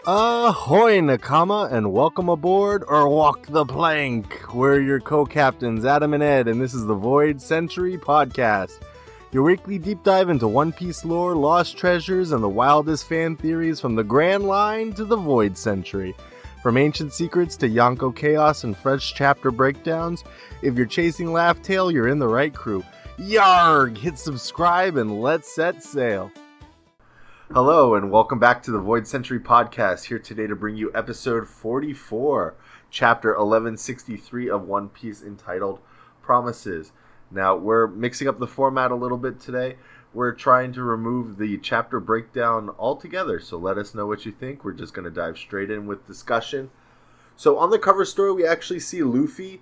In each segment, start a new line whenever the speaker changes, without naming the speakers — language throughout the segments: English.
Ahoy, Nakama, and welcome aboard, or walk the plank. We're your co-captains, Adam and Ed, and this is the Void Century Podcast. Your weekly deep dive into One Piece lore, lost treasures, and the wildest fan theories from the Grand Line to the Void Century. From ancient secrets to Yonko chaos and fresh chapter breakdowns, if you're chasing Laugh Tale, you're in the right crew. Yarg! Hit subscribe and let's set sail. Hello and welcome back to the Void Century Podcast, here today to bring you episode 44, chapter 1163 of One Piece, entitled Promises. Now, we're mixing up the format a little bit today. We're trying to remove the chapter breakdown altogether, so let us know what you think. We're just going to dive straight in with discussion. So on the cover story, we actually see Luffy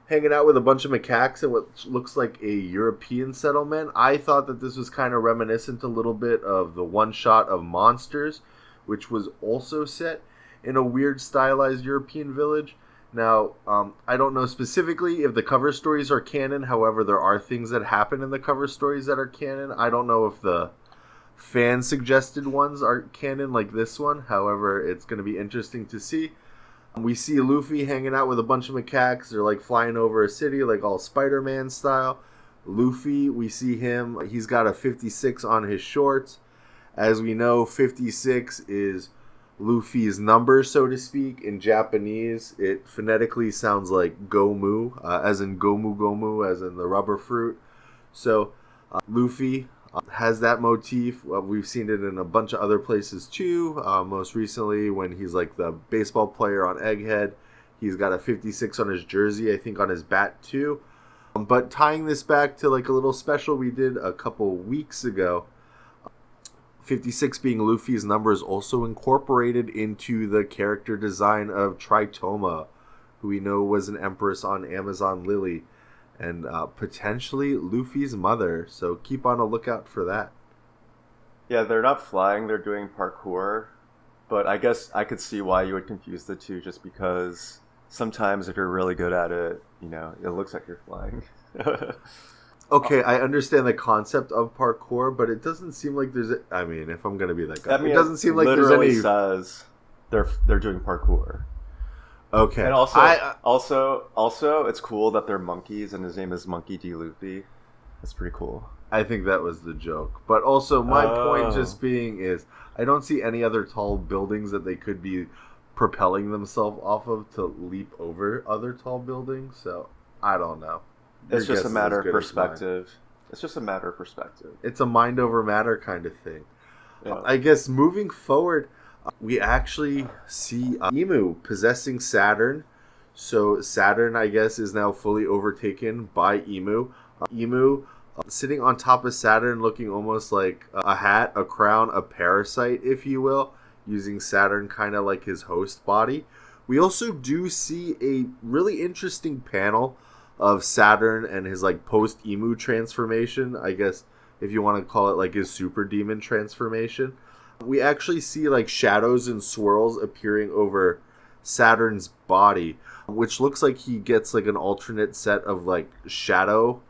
hanging out with a bunch of macaques in what looks like a European settlement. I thought that this was kind of reminiscent a little bit of the one-shot of Monsters, which was also set in a weird stylized European village. Now, I don't know specifically if the cover stories are canon. However, there are things that happen in the cover stories that are canon. I don't know if the fan-suggested ones are canon like this one. However, it's going to be interesting to see. We see Luffy hanging out with a bunch of macaques. They're like flying over a city, like all Spider-Man style. Luffy, we see him. He's got a 56 on his shorts. As we know, 56 is Luffy's number, so to speak. In Japanese, it phonetically sounds like Gomu, as in Gomu Gomu, as in the rubber fruit. So, Luffy has that motif. We've seen it in a bunch of other places too. Most recently, when he's like the baseball player on Egghead, he's got a 56 on his jersey, I think on his bat too. But tying this back to like a little special we did a couple weeks ago, 56 being Luffy's number is also incorporated into the character design of Tritoma, who we know was an empress on Amazon Lily, and potentially Luffy's mother, so keep on a lookout for that.
Yeah, they're not flying, they're doing parkour, but I guess I could see why you would confuse the two, just because sometimes if you're really good at it, you know, it looks like you're flying.
Okay, I understand the concept of parkour, but it doesn't seem like there's I mean, if I'm going to be that guy,
I mean,
it doesn't seem like there's
literally
any...
says they're doing parkour.
Okay.
And also, it's cool that they're monkeys, and his name is Monkey D. Luffy. That's pretty cool.
I think that was the joke. But also, my point just being is, I don't see any other tall buildings that they could be propelling themselves off of to leap over other tall buildings, so I don't know.
It's just a matter of perspective. It's just a matter of perspective.
It's a mind over matter kind of thing.
Yeah.
I guess moving forward, we actually see Emu possessing Saturn. So Saturn, I guess, is now fully overtaken by Emu. Emu sitting on top of Saturn, looking almost like a hat, a crown, a parasite, if you will, using Saturn kind of like his host body. We also do see a really interesting panel of Saturn and his like post-Emu transformation, I guess, if you want to call it like his super demon transformation. We actually see like shadows and swirls appearing over Saturn's body, which looks like he gets like an alternate set of like shadow,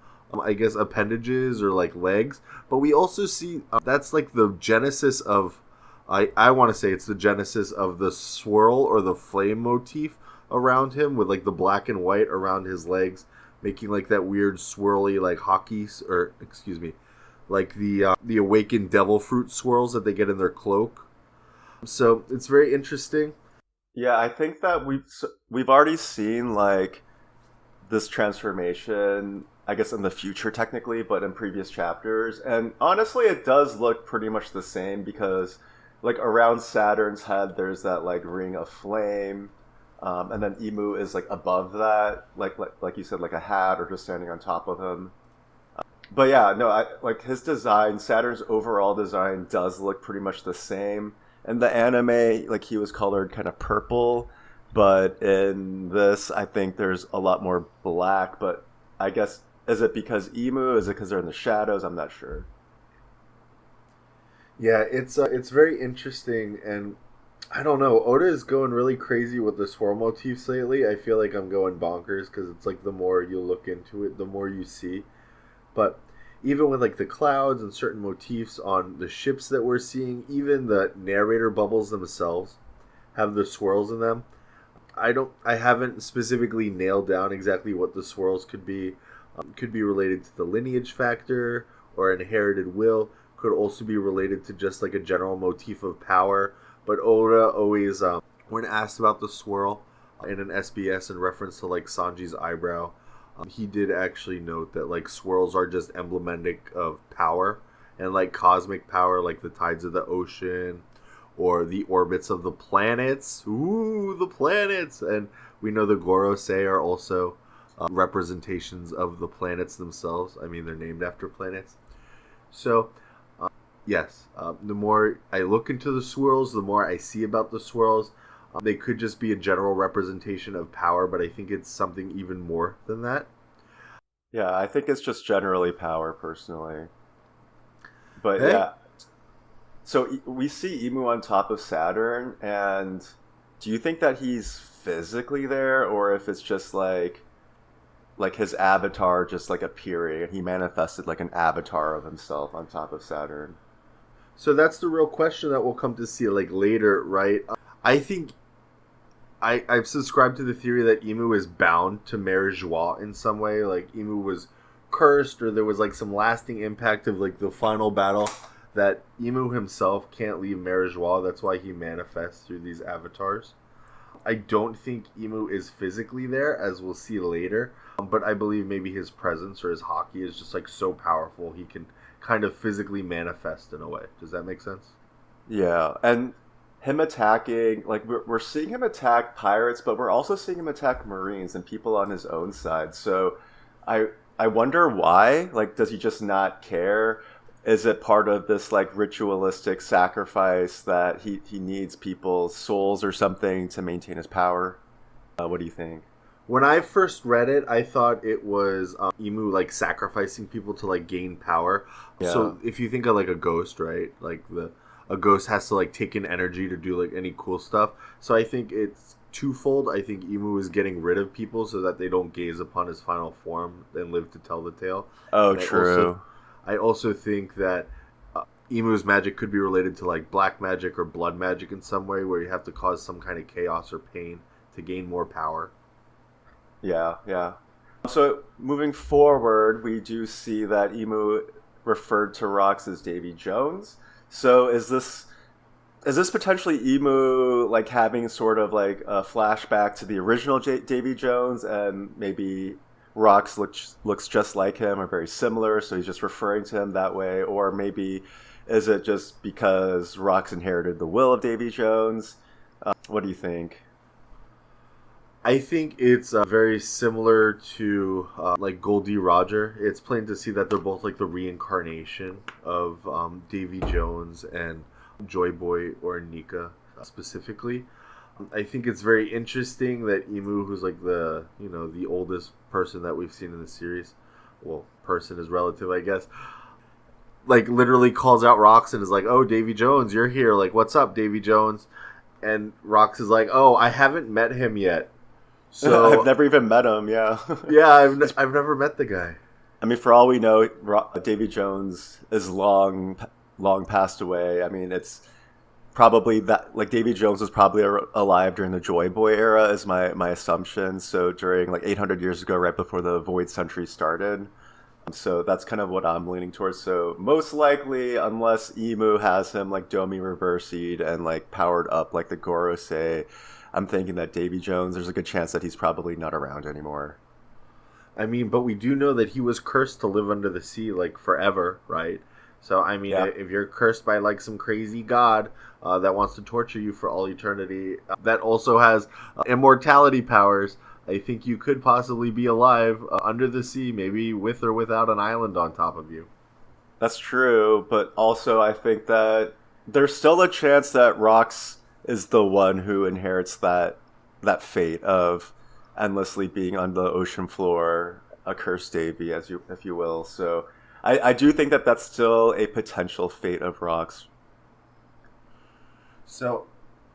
I guess, appendages or like legs. But we also see that's like the genesis of, I want to say it's the genesis of the swirl or the flame motif around him, with like the black and white around his legs, making like that weird swirly like hockey, or excuse me, like the awakened devil fruit swirls that they get in their cloak. So it's very interesting.
Yeah, I think that we've already seen like this transformation, I guess in the future technically, but in previous chapters. And honestly, it does look pretty much the same, because like around Saturn's head, there's that like ring of flame. And then Emu is like above that, like you said, like a hat or just standing on top of him. But yeah, no, like his design, Saturn's overall design does look pretty much the same. In the anime, like he was colored kind of purple, but in this, I think there's a lot more black. But I guess, is it because Emu? Is it because they're in the shadows? I'm not sure.
Yeah, it's very interesting, and I don't know. Oda is going really crazy with the swirl motifs lately. I feel like I'm going bonkers, because it's like the more you look into it, the more you see. But even with like the clouds and certain motifs on the ships that we're seeing, even the narrator bubbles themselves, have the swirls in them. I haven't specifically nailed down exactly what the swirls could be. Could be related to the lineage factor or inherited will. Could also be related to just like a general motif of power. But Oda always, when asked about the swirl in an SBS in reference to like Sanji's eyebrow, he did actually note that like swirls are just emblematic of power and like cosmic power, like the tides of the ocean or the orbits of the planets. Ooh, the planets! And we know the Gorosei are also representations of the planets themselves. I mean, they're named after planets. So, yes, the more I look into the swirls, the more I see about the swirls. They could just be a general representation of power, but I think it's something even more than that.
Yeah, I think it's just generally power, personally. But
Hey,
yeah, so we see Emu on top of Saturn, and do you think that he's physically there, or if it's just like his avatar just like appearing, and he manifested like an avatar of himself on top of Saturn?
so that's the real question that we'll come to see like later, right? I think I've subscribed to the theory that Emu is bound to Mare Joie in some way. Like Emu was cursed, or there was like some lasting impact of like the final battle that Emu himself can't leave Mare Joie. That's why he manifests through these avatars. I don't think Emu is physically there, as we'll see later. But I believe maybe his presence or his hockey is just like so powerful he can kind of physically manifest in a way. Does that make sense?
Yeah, and him attacking, like we're seeing him attack pirates, but we're also seeing him attack Marines and people on his own side. So I I wonder why. Like, does he just not care? Is it part of this like ritualistic sacrifice that he needs people's souls or something to maintain his power? What do you think?
When I first read it, I thought it was Emu like sacrificing people to like gain power.
Yeah.
So if you think of like a ghost, right? Like the a ghost has to like take in energy to do like any cool stuff. So I think it's twofold. I think Emu is getting rid of people so that they don't gaze upon his final form and live to tell the tale.
Oh,
And
true.
I also think that Emu's magic could be related to like black magic or blood magic in some way, where you have to cause some kind of chaos or pain to gain more power.
Yeah, yeah. So moving forward, we do see that Emu referred to rocks as Davy Jones. So is this potentially Emu like having sort of like a flashback to the original Davy Jones, and maybe rocks looks just like him or very similar, so he's just referring to him that way, or maybe is it just because rocks inherited the will of Davy Jones? What do you think?
I think it's very similar to like Goldie Roger. It's plain to see that they're both like the reincarnation of Davy Jones and Joy Boy or Nika specifically. I think it's very interesting that Emu, who's like the the oldest person that we've seen in the series, well, person is relative, I guess. Like literally calls out Rox and is like, "Oh, Davy Jones, you're here. Like, what's up, Davy Jones?" And Rox is like, "Oh, I haven't met him yet."
I've
So
never even met him. Yeah.
yeah, I've never met the guy.
I mean, for all we know, Davy Jones is long passed away. I mean, it's probably that like Davy Jones was probably alive during the Joy Boy era, is my assumption. So during like 800 years ago, right before the Void Century started. So that's kind of what I'm leaning towards. So most likely, unless Emu has him like Domi Reversi'd and like powered up like the Gorosei, I'm thinking that Davy Jones, there's a good chance that he's probably not around anymore.
I mean, but we do know that he was cursed to live under the sea like forever, right? So I mean,
Yeah.
if you're cursed by like some crazy god that wants to torture you for all eternity, that also has immortality powers. I think you could possibly be alive under the sea, maybe with or without an island on top of you.
That's true, but also I think that there's still a chance that Rox is the one who inherits that fate of endlessly being on the ocean floor, a cursed Davy, as you if you will. So I do think that that's still a potential fate of Rox.
So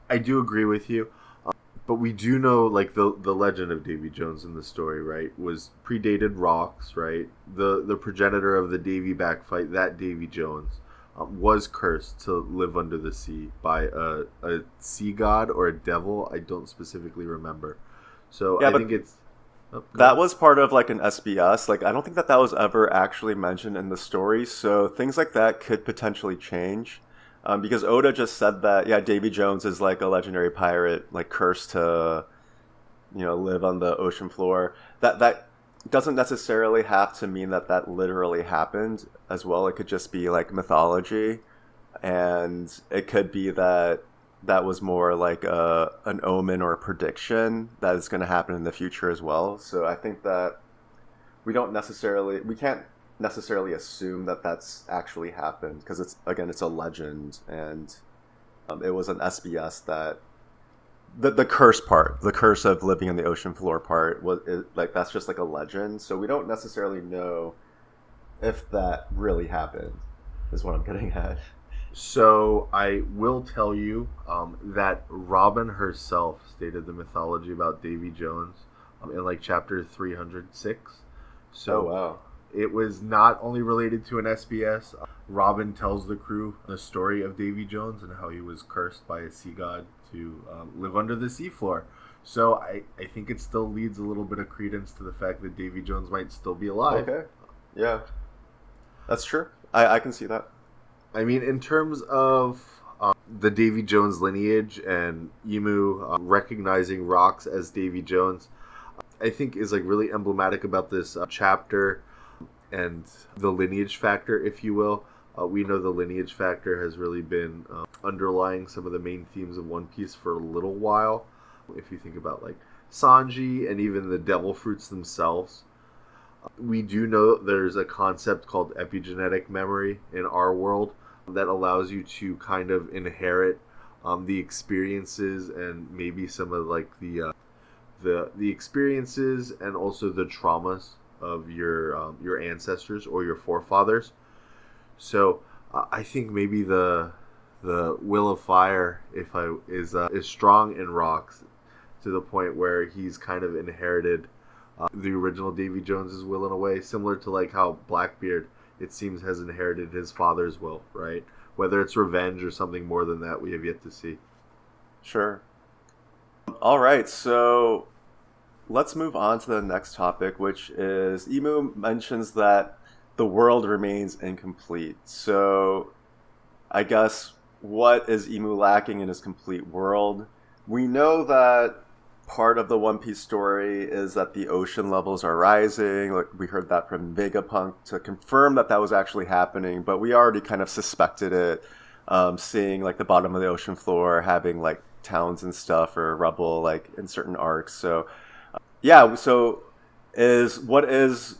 I do agree with you. But we do know, like the legend of Davy Jones in the story, right, was predated Rocks, right? The progenitor of the Davy back fight, that Davy Jones, was cursed to live under the sea by a sea god or a devil. I don't specifically remember. So
Yeah,
I
but
think it's... Oh, go
that
ahead.
was part of like an SBS. Like, I don't think that that was ever actually mentioned in the story. So things like that could potentially change. Because Oda just said that, yeah, Davy Jones is like a legendary pirate, like cursed to, live on the ocean floor. That doesn't necessarily have to mean that that literally happened as well. It could just be like mythology, and it could be that that was more like an omen or a prediction that is going to happen in the future as well. So I think that we can't necessarily assume that that's actually happened, because it's a legend, and it was an SBS that the curse part, the curse of living on the ocean floor part, like that's just like a legend. So we don't necessarily know if that really happened. Is what I'm getting at.
So I will tell you that Robin herself stated the mythology about Davy Jones in like chapter 306.
Oh
So
wow.
it was not only related to an SBS. Robin tells the crew the story of Davy Jones and how he was cursed by a sea god to live under the seafloor. So I think it still leads a little bit of credence to the fact that Davy Jones might still be alive.
Okay. Yeah, that's true. I can see that.
I mean, in terms of the Davy Jones lineage and Emu recognizing rocks as Davy Jones, I think is like really emblematic about this chapter and the lineage factor, if you will. We know the lineage factor has really been underlying some of the main themes of One Piece for a little while. If you think about like Sanji and even the devil fruits themselves, we do know there's a concept called epigenetic memory in our world that allows you to kind of inherit the experiences and maybe some of like the experiences and also the traumas of your ancestors or your forefathers. So I think maybe the will of fire, if I is strong in rocks to the point where he's kind of inherited the original Davy Jones's will in a way, similar to like how Blackbeard, it seems, has inherited his father's will, right? Whether it's revenge or something more than that, we have yet to see.
Sure. All right, so let's move on to the next topic, which is Emu mentions that the world remains incomplete. So I guess, what is Emu lacking in his complete world? We know that part of the One Piece story is that the ocean levels are rising. Like, we heard that from Vegapunk to confirm that that was actually happening, but we already kind of suspected it, seeing like the bottom of the ocean floor having like towns and stuff or rubble like in certain arcs. So yeah, so is what is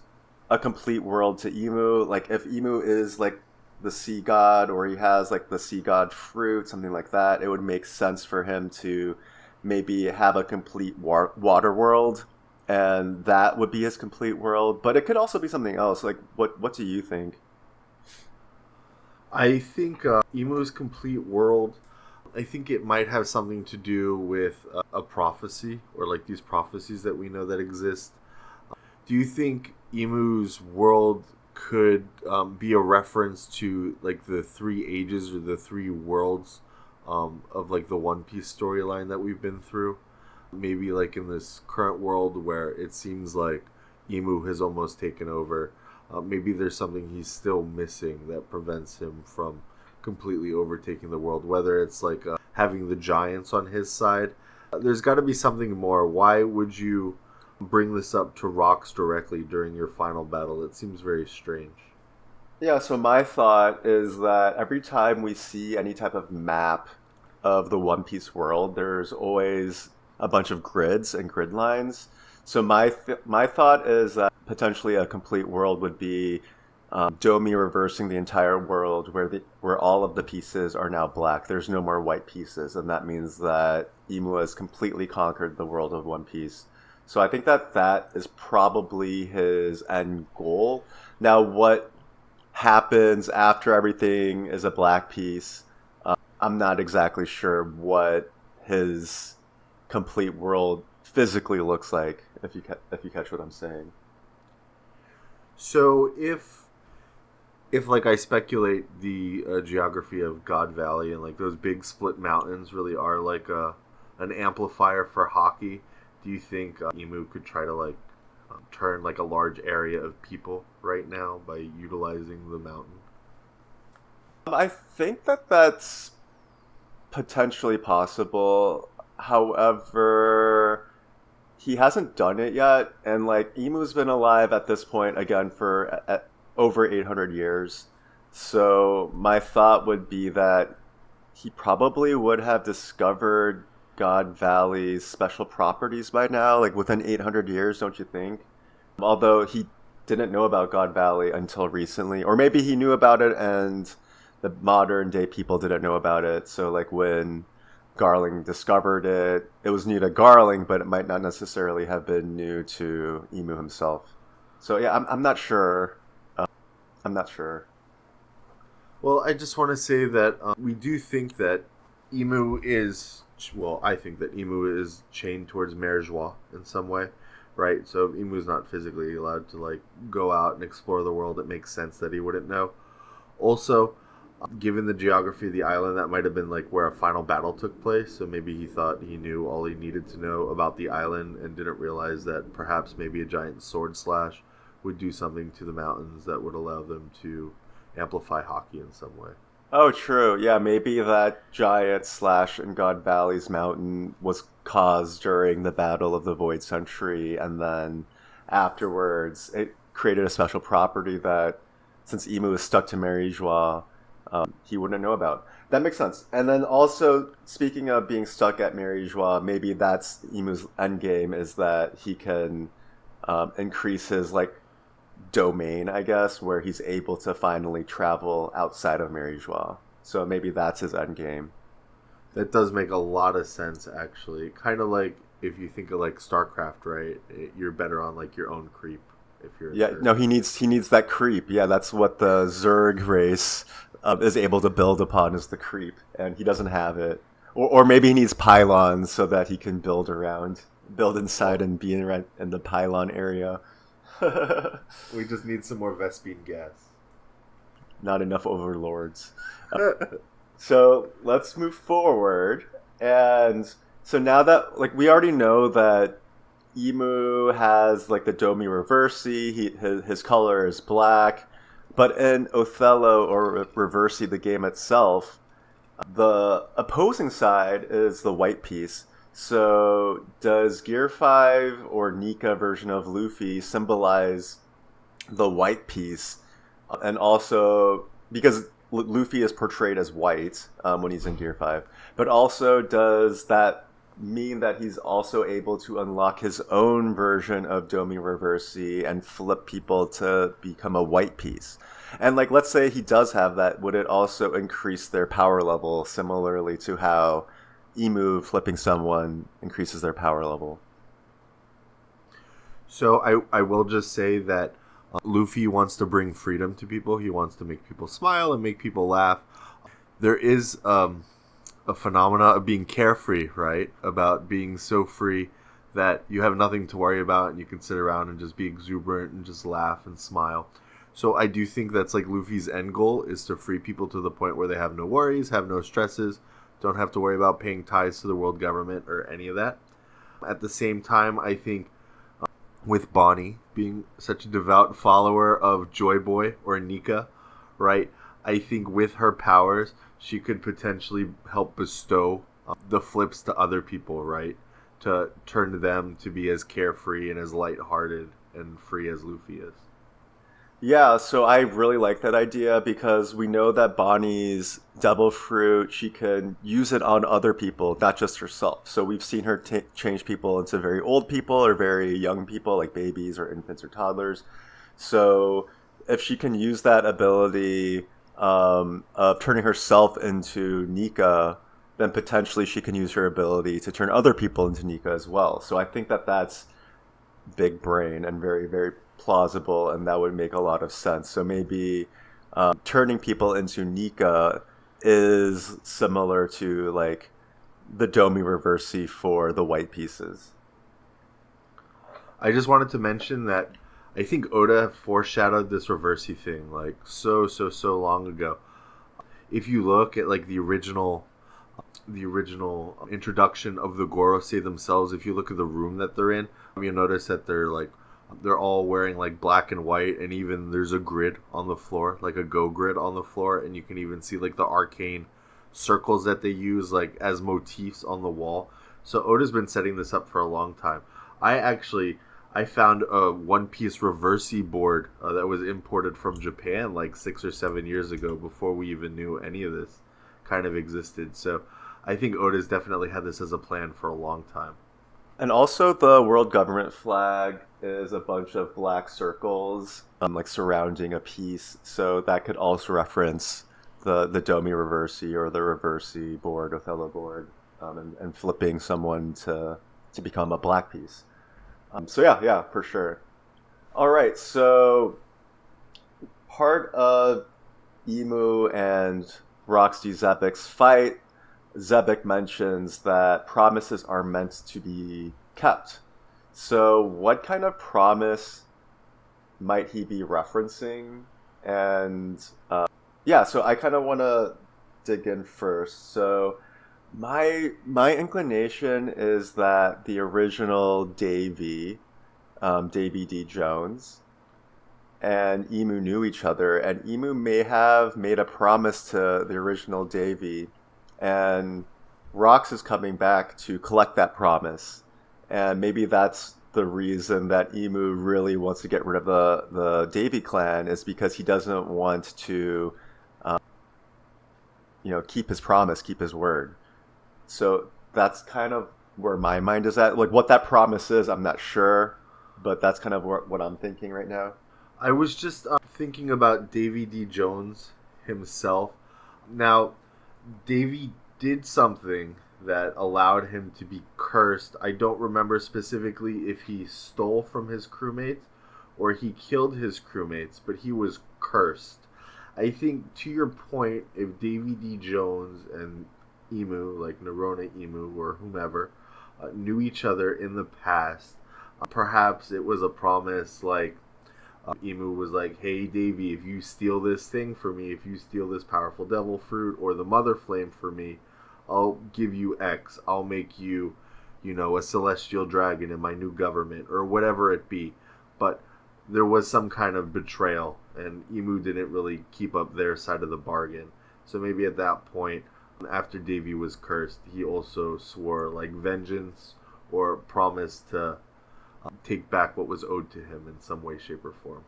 a complete world to Emu? Like, if Emu is like the sea god, or he has like the sea god fruit, something like that, it would make sense for him to maybe have a complete water world, and that would be his complete world. But it could also be something else. Like, what do you think?
I think Emu's complete world, I think it might have something to do with a prophecy or like these prophecies that we know that exist. Do you think Emu's world could be a reference to like the three ages or the three worlds of like the One Piece storyline that we've been through? Maybe like in this current world where it seems like Emu has almost taken over. Maybe there's something he's still missing that prevents him from completely overtaking the world. Whether it's like having the giants on his side, there's got to be something more. Why would you bring this up to rocks directly during your final battle? It seems very strange.
Yeah, so my thought is that every time we see any type of map of the One Piece world, there's always a bunch of grids and grid lines. So my thought is that potentially a complete world would be Domi reversing the entire world, where all of the pieces are now black. There's no more white pieces, and that means that Imu has completely conquered the world of One Piece. So I think that that is probably his end goal. Now, what happens after everything is a black piece? I'm not exactly sure what his complete world physically looks like. If you catch what I'm saying.
So if if like I speculate the geography of God Valley and like those big split mountains really are like an amplifier for hockey, do you think Emu could try to like turn like a large area of people right now by utilizing the mountain?
I think that that's potentially possible. However, he hasn't done it yet, and like Emu's been alive at this point again for over 800 years. So my thought would be that he probably would have discovered God Valley's special properties by now, like within 800 years, don't you think? Although he didn't know about God Valley until recently, or maybe he knew about it and the modern day people didn't know about it. So like when Garling discovered it, it was new to Garling, but it might not necessarily have been new to Emu himself. So yeah, I'm not sure. I'm not sure.
Well, I just want to say that we do think that Emu is, well, I think that Emu is chained towards Merigeois in some way, right? So if Emu is not physically allowed to like go out and explore the world, it makes sense that he wouldn't know. Also, given the geography of the island, that might have been like where a final battle took place. So maybe he thought he knew all he needed to know about the island and didn't realize that perhaps maybe a giant sword slash would do something to the mountains that would allow them to amplify hockey in some way.
Oh, true. Yeah, maybe that giant slash in God Valley's mountain was caused during the Battle of the Void Century, and then afterwards it created a special property that, since Emu is stuck to Merigeois, he wouldn't know about. That makes sense. And then also, speaking of being stuck at Merigeois, maybe that's Emu's endgame, is that he can increase his like domain, I guess, where he's able to finally travel outside of Merigeois. So maybe that's his endgame.
That does make a lot of sense, actually. Kind of like if you think of like StarCraft, right? You're better on like your own creep if you're.
Yeah, no, he needs that creep. Yeah, that's what the Zerg race is able to build upon, is the creep, and he doesn't have it. Or maybe he needs pylons so that he can build inside and be in the pylon area.
We just need some more Vespine gas.
Not enough overlords. So let's move forward. And so now that, like, we already know that Emu has like the Domi Reversi, his color is black. But in Othello or Reversi, the game itself, the opposing side is the white piece. So does Gear 5 or Nika version of Luffy symbolize the white piece? And also, because Luffy is portrayed as white when he's in Gear 5, but also does that mean that he's also able to unlock his own version of Domi Reversi and flip people to become a white piece? And like, let's say he does have that, would it also increase their power level similarly to how Emu flipping someone increases their power level?
So I will just say that Luffy wants to bring freedom to people. He wants to make people smile and make people laugh. There is a phenomena of being carefree, right? About being so free that you have nothing to worry about and you can sit around and just be exuberant and just laugh and smile. So I do think that's like Luffy's end goal, is to free people to the point where they have no worries, have no stresses, don't have to worry about paying tithes to the world government or any of that. At the same time, I think with Bonnie being such a devout follower of Joy Boy or Nika, right? I think with her powers, she could potentially help bestow the flips to other people, right? To turn them to be as carefree and as lighthearted and free as Luffy is.
Yeah, so I really like that idea because we know that Bonnie's devil fruit, she can use it on other people, not just herself. So we've seen her change people into very old people or very young people, like babies or infants or toddlers. So if she can use that ability of turning herself into Nika, then potentially she can use her ability to turn other people into Nika as well. So I think that that's big brain and very, very plausible, and that would make a lot of sense. So maybe turning people into Nika is similar to like the Domi Reversi for the white pieces.
I just wanted to mention that I think Oda foreshadowed this Reversi thing like so long ago. If you look at like the original introduction of the Gorosei themselves, if you look at the room that they're in, you'll notice that they're all wearing like black and white, and even there's a grid on the floor, like a go grid on the floor, and you can even see like the arcane circles that they use like as motifs on the wall. So Oda's been setting this up for a long time. I found a One Piece Reversi board that was imported from Japan like 6 or 7 years ago, before we even knew any of this kind of existed. So I think Oda's definitely had this as a plan for a long time.
And also the world government flag is a bunch of black circles like surrounding a piece. So that could also reference the Domi Reversi or the Reversi board, Othello board, and flipping someone to become a black piece. So yeah, for sure. All right, so part of Imu and Roxy Xebec's fight, Xebec mentions that promises are meant to be kept. So what kind of promise might he be referencing? And so I kind of want to dig in first. So my inclination is that the original Davy D. Jones, and Imu knew each other, and Imu may have made a promise to the original Davy, and Rox is coming back to collect that promise, and maybe that's the reason that Imu really wants to get rid of the Davy clan, is because he doesn't want to, keep his promise, keep his word. So that's kind of where my mind is at. Like what that promise is, I'm not sure, but that's kind of what I'm thinking right now.
I was just thinking about Davy D. Jones himself. Now, Davy did something that allowed him to be cursed. I don't remember specifically if he stole from his crewmates or he killed his crewmates, but he was cursed. I think, to your point, if Davy D. Jones and Imu, like Nerona Imu or whomever, knew each other in the past, perhaps it was a promise like Imu was like, hey Davy, if you steal this thing for me, if you steal this powerful devil fruit or the mother flame for me, I'll give you X. I'll make you, a celestial dragon in my new government, or whatever it be. But there was some kind of betrayal, and Imu didn't really keep up their side of the bargain. So maybe at that point, after Davy was cursed, he also swore like vengeance or promised to take back what was owed to him in some way, shape, or form.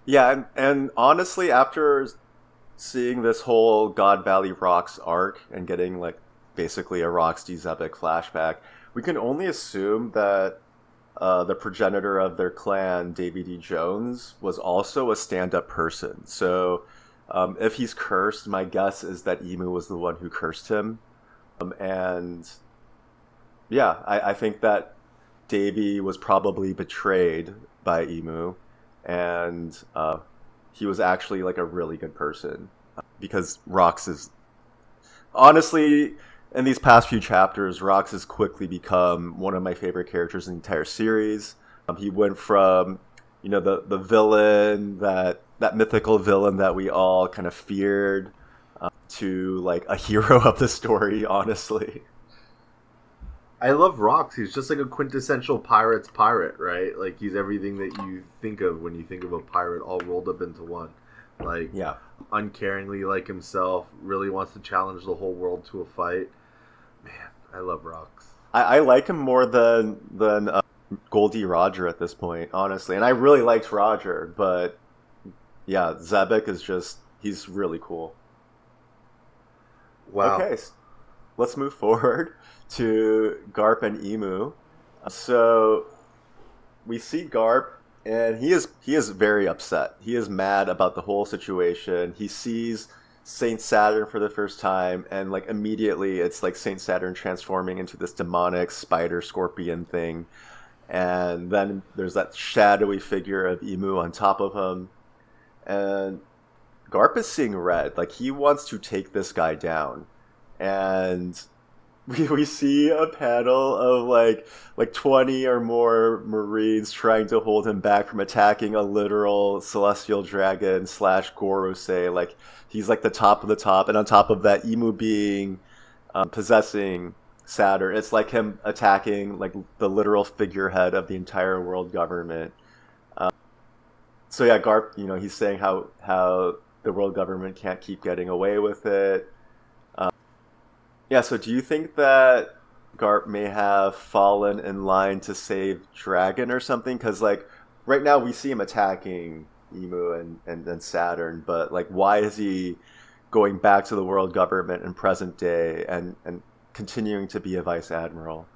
Yeah, and honestly, after seeing this whole God Valley Rocks arc and getting like basically a Roxy Xebec flashback, we can only assume that the progenitor of their clan, Davy D. Jones, was also a stand-up person. So if he's cursed, my guess is that Imu was the one who cursed him. And yeah, I think that Davy was probably betrayed by Imu, and he was actually like a really good person, because Rox is honestly, in these past few chapters, Rox has quickly become one of my favorite characters in the entire series. He went from the villain, that mythical villain that we all kind of feared, to like a hero of the story, honestly.
I love Rox. He's just like a quintessential pirate's pirate, right? Like he's everything that you think of when you think of a pirate, all rolled up into one. Like,
yeah,
uncaringly like himself, really wants to challenge the whole world to a fight. Man, I love Rox.
I like him more than Goldie Roger at this point, honestly. And I really liked Roger, but yeah, Xebec is he's really cool.
Wow.
Okay, let's move forward to Garp and Imu. So we see Garp, and he is very upset. He is mad about the whole situation. He sees Saint Saturn for the first time, and like immediately it's like Saint Saturn transforming into this demonic spider scorpion thing. And then there's that shadowy figure of Imu on top of him. And Garp is seeing red. Like, he wants to take this guy down. And we see a panel of like 20 or more Marines trying to hold him back from attacking a literal celestial dragon slash Gorosei. Like he's like the top of the top, and on top of that, Emu being possessing Saturn. It's like him attacking like the literal figurehead of the entire world government. So yeah, Garp, he's saying how the world government can't keep getting away with it. Yeah, so do you think that Garp may have fallen in line to save Dragon or something? Because, like, right now we see him attacking Emu and Saturn, but, like, why is he going back to the world government in present day and continuing to be a vice admiral?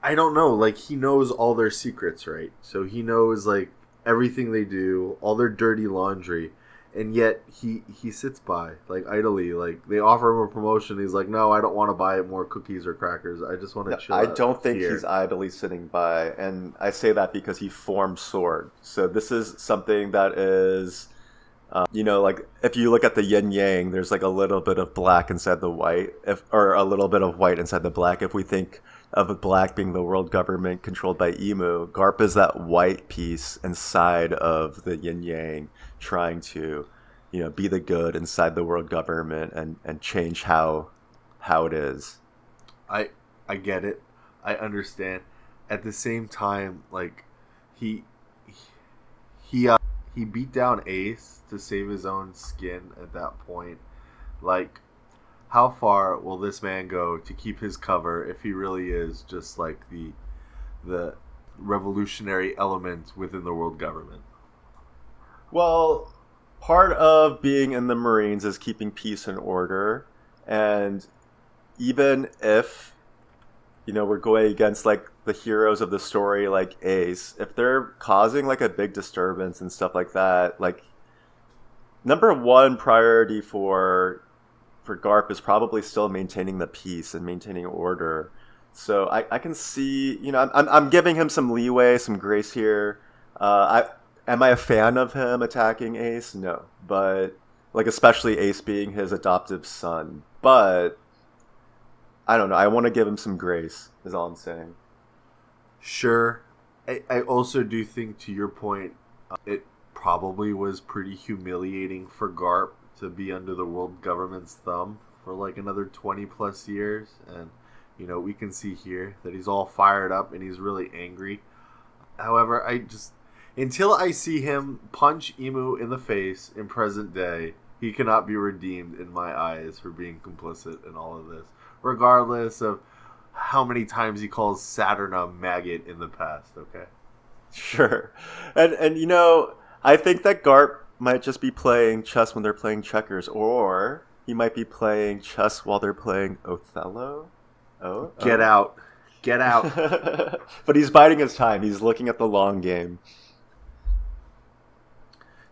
I don't know. Like, he knows all their secrets, right? So he knows, like, everything they do, all their dirty laundry. And yet he sits by, like, idly. Like, they offer him a promotion. He's like, no, I don't want to buy more cookies or crackers. I just want to chill
I
out
don't think
here.
he's idly sitting by. And I say that because he formed Sword. So this is something that is, like, if you look at the yin-yang, there's, like, a little bit of black inside the white. Or a little bit of white inside the black. If we think of black being the world government controlled by Emu, Garp is that white piece inside of the yin-yang, trying to, be the good inside the world government and change how it is.
I get it. I understand. At the same time, like, he beat down Ace to save his own skin at that point. Like, how far will this man go to keep his cover if he really is just like the revolutionary element within the world government?
Well, part of being in the Marines is keeping peace and order, and even if we're going against like the heroes of the story like Ace, if they're causing like a big disturbance and stuff like that, like number one priority for Garp is probably still maintaining the peace and maintaining order. So I can see, I'm giving him some leeway, some grace here. Am I a fan of him attacking Ace? No, but like especially Ace being his adoptive son. But I don't know. I want to give him some grace. Is all I'm saying.
Sure. I also do think, to your point, it probably was pretty humiliating for Garp to be under the world government's thumb for like another 20 plus years. And, we can see here that he's all fired up and he's really angry. However, until I see him punch Emu in the face in present day, he cannot be redeemed in my eyes for being complicit in all of this, regardless of how many times he calls Saturn a maggot in the past, okay?
Sure. And I think that Garp might just be playing chess when they're playing checkers, or he might be playing chess while they're playing Othello.
Get out.
But he's biding his time. He's looking at the long game.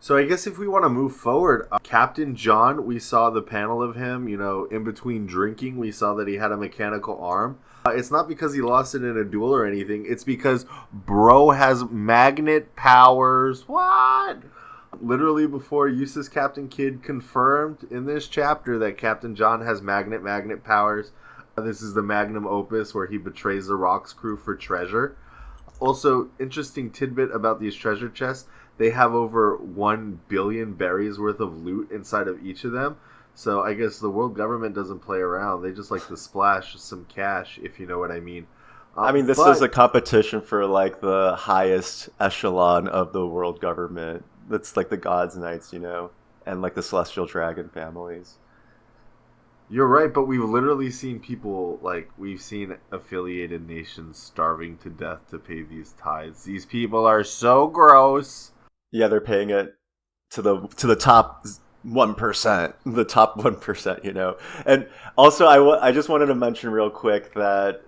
So I guess if we want to move forward, Captain John, we saw the panel of him, in between drinking, we saw that he had a mechanical arm. It's not because he lost it in a duel or anything. It's because bro has magnet powers. What? Literally before Eustace Captain Kidd confirmed in this chapter that Captain John has magnet powers. This is the magnum opus where he betrays the Rocks crew for treasure. Also, interesting tidbit about these treasure chests. They have over 1 billion berries worth of loot inside of each of them. So I guess the world government doesn't play around. They just like to splash some cash, if you know what I mean.
This is a competition for like the highest echelon of the world government. That's like the Gods Knights, and like the Celestial Dragon families.
You're right, but we've literally seen people, we've seen affiliated nations starving to death to pay these tithes. These people are so gross.
Yeah, they're paying it to the top 1%, the top 1%, And also, I just wanted to mention real quick that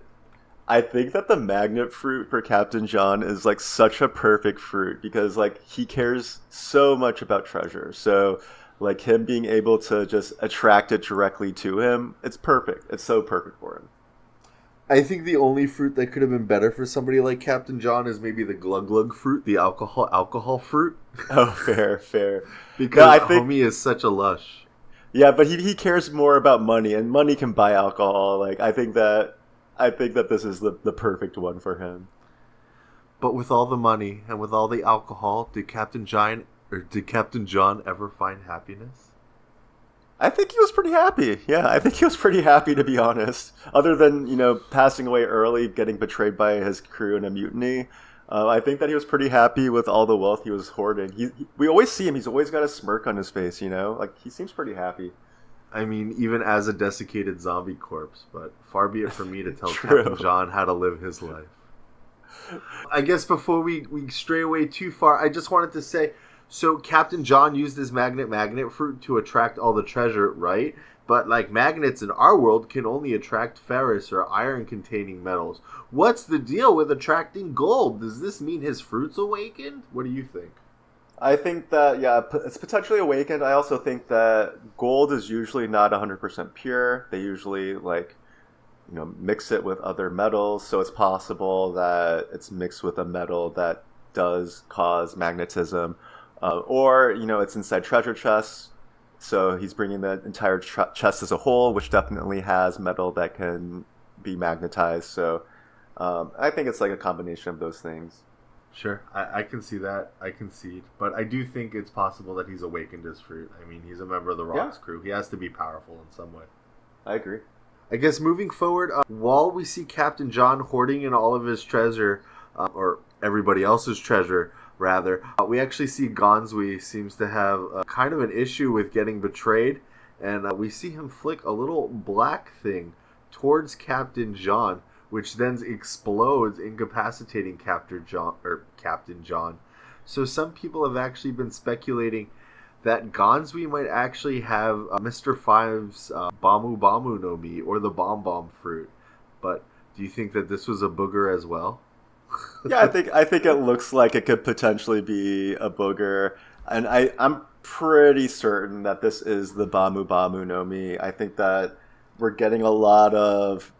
I think that the magnet fruit for Captain John is like such a perfect fruit because like he cares so much about treasure. So like him being able to just attract it directly to him, it's perfect. It's so perfect for him.
I think the only fruit that could have been better for somebody like Captain John is maybe the glug glug fruit, the alcohol fruit.
Oh, fair.
Because homie is such a lush.
Yeah, but he cares more about money, and money can buy alcohol. Like I think that this is the perfect one for him.
But with all the money and with all the alcohol, did Captain John ever find happiness?
I think he was pretty happy. Yeah, I think he was pretty happy, to be honest. Other than, passing away early, getting betrayed by his crew in a mutiny, I think that he was pretty happy with all the wealth he was hoarding. We always see him; he's always got a smirk on his face. Like he seems pretty happy.
I mean, even as a desiccated zombie corpse, but far be it from me to tell
True.
Captain John how to live his life. I guess before we stray away too far, I just wanted to say, so Captain John used his magnet fruit to attract all the treasure, right? But like magnets in our world can only attract ferrous or iron-containing metals. What's the deal with attracting gold? Does this mean his fruit's awakened? What do you think?
I think that, yeah, it's potentially awakened. I also think that gold is usually not 100% pure. They usually, mix it with other metals, so it's possible that it's mixed with a metal that does cause magnetism. Or, it's inside treasure chests, so he's bringing the entire chest as a whole, which definitely has metal that can be magnetized. So I think it's like a combination of those things.
Sure, I can see that. I concede. But I do think it's possible that he's awakened his fruit. I mean, he's a member of the Rocks crew. He has to be powerful in some way.
I agree.
I guess moving forward, while we see Captain John hoarding in all of his treasure, or everybody else's treasure, rather, we actually see Gonzui seems to have kind of an issue with getting betrayed, and we see him flick a little black thing towards Captain John, which then explodes, incapacitating Captain John. So some people have actually been speculating that Gonzui might actually have Mr. Five's Bamu Bamu no Mi, or the Bomb Bomb fruit. But do you think that this was a booger as well?
Yeah, I think it looks like it could potentially be a booger, and I'm pretty certain that this is the Bamu Bamu no Mi. I think that we're getting a lot of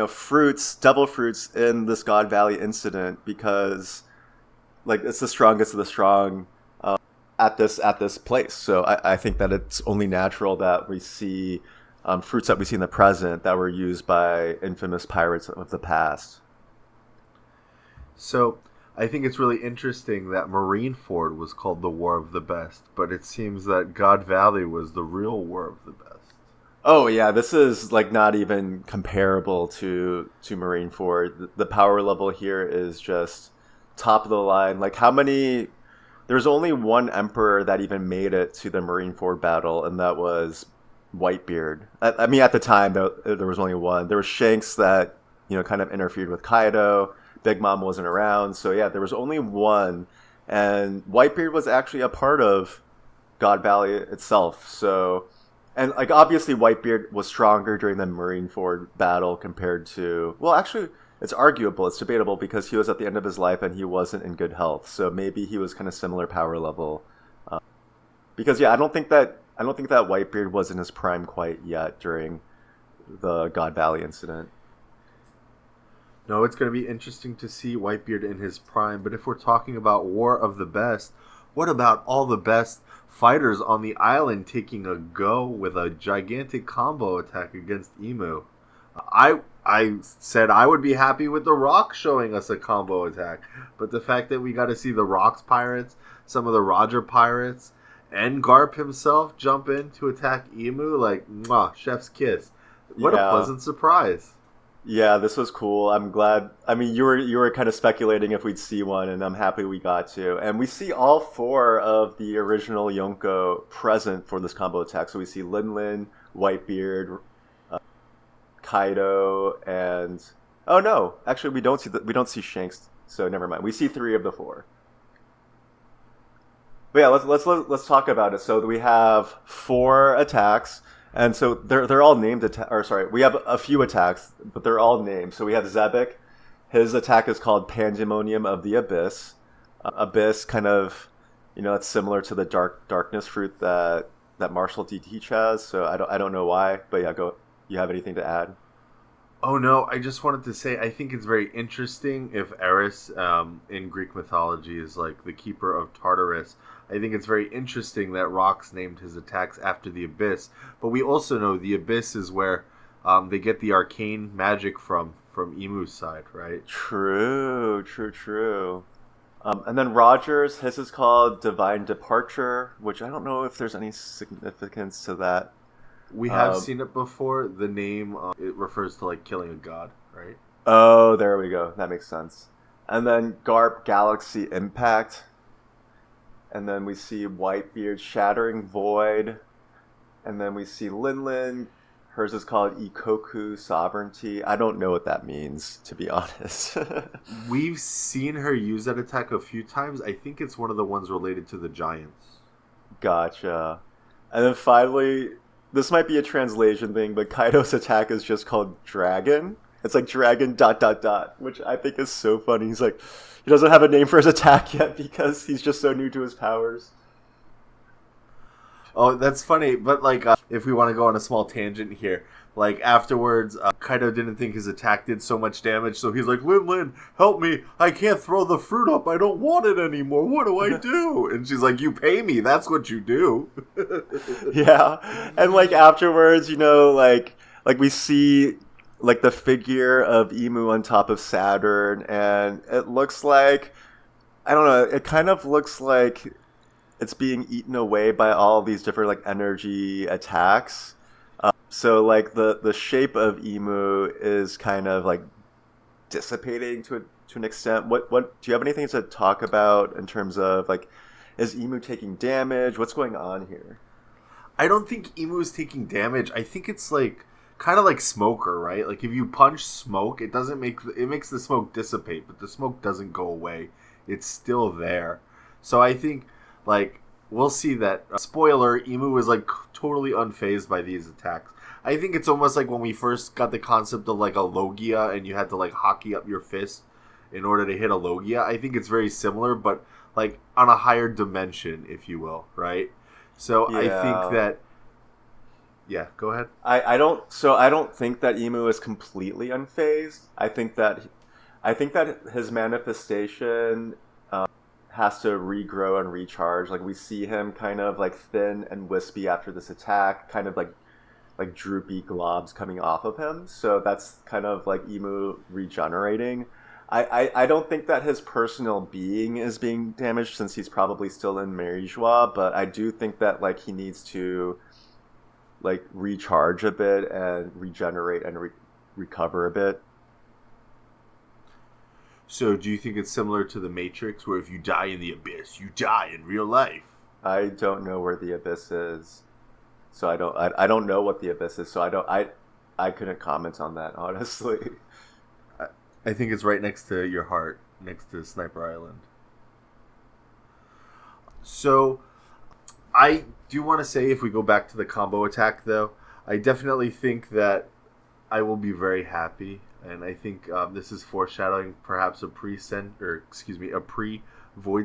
fruits, devil fruits in this God Valley incident because it's the strongest of the strong at this place. So I think that it's only natural that we see fruits that we see in the present that were used by infamous pirates of the past.
So I think it's really interesting that Marineford was called the War of the Best, but it seems that God Valley was the real War of the Best.
Oh yeah, this is not even comparable to Marineford. The power level here is just top of the line. How many? There's only one emperor that even made it to the Marineford battle, and that was Whitebeard. I mean, at the time there was only one. There was Shanks that kind of interfered with Kaido. Big Mom wasn't around, so yeah, there was only one, and Whitebeard was actually a part of God Valley itself. So. And obviously Whitebeard was stronger during the Marineford battle compared to, well, actually it's arguable, it's debatable because he was at the end of his life and he wasn't in good health. So maybe he was kind of similar power level. Because I don't think that Whitebeard was in his prime quite yet during the God Valley incident.
No, it's going to be interesting to see Whitebeard in his prime, but if we're talking about War of the Best, what about all the best fighters on the island taking a go with a gigantic combo attack against Emu? I said I would be happy with the Rock showing us a combo attack, but the fact that we got to see the Rock's pirates, some of the Roger pirates, and Garp himself jump in to attack Emu, mwah, chef's kiss. What a pleasant surprise.
Yeah, this was cool. I'm glad. I mean, you were kind of speculating if we'd see one, and I'm happy we got to. And we see all four of the original Yonko present for this combo attack. So we see Lin, Whitebeard, Kaido, and oh no, actually we don't see Shanks. So never mind. We see three of the four. But yeah, let's talk about it. So we have 4 attacks. And so they're all named we have a few attacks, but they're all named. So we have Xebec. His attack is called Pandemonium of the Abyss. Abyss kind of, it's similar to the darkness fruit that Marshall D. Teach has. So I don't know why, but yeah, go. You have anything to add?
Oh no, I just wanted to say I think it's very interesting if Eris in Greek mythology is like the keeper of Tartarus. I think it's very interesting that Rox named his attacks after the Abyss. But we also know the Abyss is where they get the arcane magic from Emu's side, right?
True. And then Rogers, his is called Divine Departure, which I don't know if there's any significance to that.
We have seen it before. The name, it refers to like killing a god, right?
Oh, there we go. That makes sense. And then Garp, Galaxy Impact. And then we see Whitebeard, Shattering Void. And then we see Linlin. Hers is called Ikoku Sovereignty. I don't know what that means, to be honest.
We've seen her use that attack a few times. I think it's one of the ones related to the giants.
Gotcha. And then finally, this might be a translation thing, but Kaido's attack is just called Dragon. It's like Dragon ... which I think is so funny. He's like, he doesn't have a name for his attack yet because he's just so new to his powers.
Oh, that's funny. But like, if we want to go on a small tangent here, like afterwards, Kaido didn't think his attack did so much damage, so he's like, Lin, help me! I can't throw the fruit up. I don't want it anymore. What do I do? And she's like, you pay me. That's what you do.
Yeah, and like afterwards, you know, like we see like the figure of Emu on top of Saturn, and it looks like, I don't know, it kind of looks like it's being eaten away by all these different like energy attacks. So like the shape of Emu is kind of like dissipating to an extent. What do you have anything to talk about in terms of like, is Emu taking damage? What's going on here?
I don't think Emu is taking damage. I think it's like kind of like Smoker, right? Like if you punch smoke, it makes the smoke dissipate, but the smoke doesn't go away. It's still there. So I think like we'll see that. Spoiler: Emu is like totally unfazed by these attacks. I think it's almost like when we first got the concept of like a Logia, and you had to like hockey up your fist in order to hit a Logia. I think it's very similar, but like on a higher dimension, if you will, right? So yeah. I think that. Yeah, go ahead.
I don't think that Emu is completely unfazed. I think that his manifestation has to regrow and recharge. Like we see him kind of like thin and wispy after this attack, kind of like droopy globs coming off of him. So that's kind of like Emu regenerating. I don't think that his personal being is being damaged since he's probably still in Merijois, but I do think that like he needs to like recharge a bit and regenerate and recover a bit.
So do you think it's similar to the Matrix, where if you die in the Abyss, you die in real life?
I don't know where the Abyss is, so I don't know what the Abyss is, so I couldn't comment on that, honestly.
I think it's right next to your heart, next to Sniper Island. So I do want to say, if we go back to the combo attack, though, I definitely think that I will be very happy, and I think this is foreshadowing perhaps a pre-Void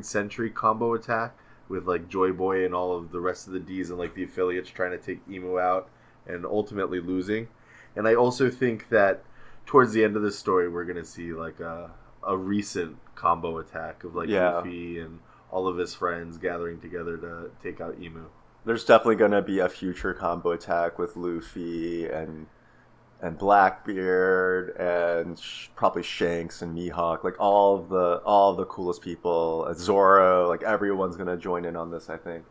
Sentry combo attack with like Joy Boy and all of the rest of the Ds and like the affiliates trying to take Emu out and ultimately losing. And I also think that towards the end of the story, we're gonna see like a recent combo attack of like Luffy and all of his friends gathering together to take out Emu.
There's definitely going to be a future combo attack with Luffy and Blackbeard and probably Shanks and Mihawk, like all of the coolest people, Zoro, like everyone's going to join in on this, I think.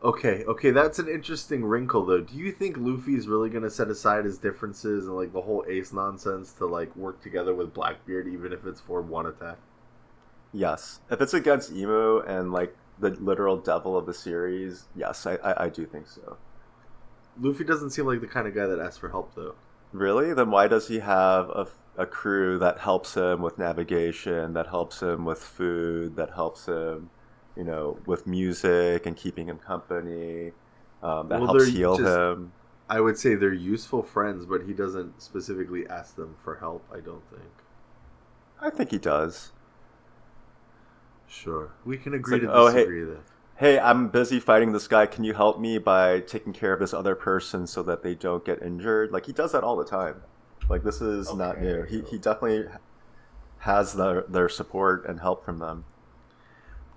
Okay, that's an interesting wrinkle though. Do you think Luffy's really going to set aside his differences and like the whole Ace nonsense to like work together with Blackbeard, even if it's for one attack?
Yes. If it's against Emu and like the literal devil of the series, yes, I do think so.
Luffy doesn't seem like the kind of guy that asks for help, though.
Really? Then why does he have a crew that helps him with navigation, that helps him with food, that helps him, you know, with music and keeping him company, helps heal him?
I would say they're useful friends, but he doesn't specifically ask them for help, I don't think.
I think he does.
Sure. We can agree to disagree then.
Hey, I'm busy fighting this guy. Can you help me by taking care of this other person so that they don't get injured? Like, he does that all the time. Like, this is not new. He definitely has their support and help from them.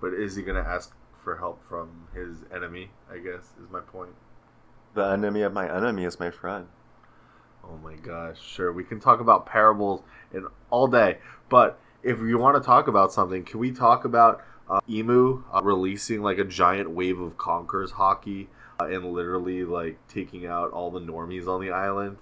But is he going to ask for help from his enemy, I guess, is my point.
The enemy of my enemy is my friend.
Oh my gosh, sure. We can talk about parables all day, but if you want to talk about something, can we talk about Emu releasing like a giant wave of Conquerors hockey and literally like taking out all the normies on the island?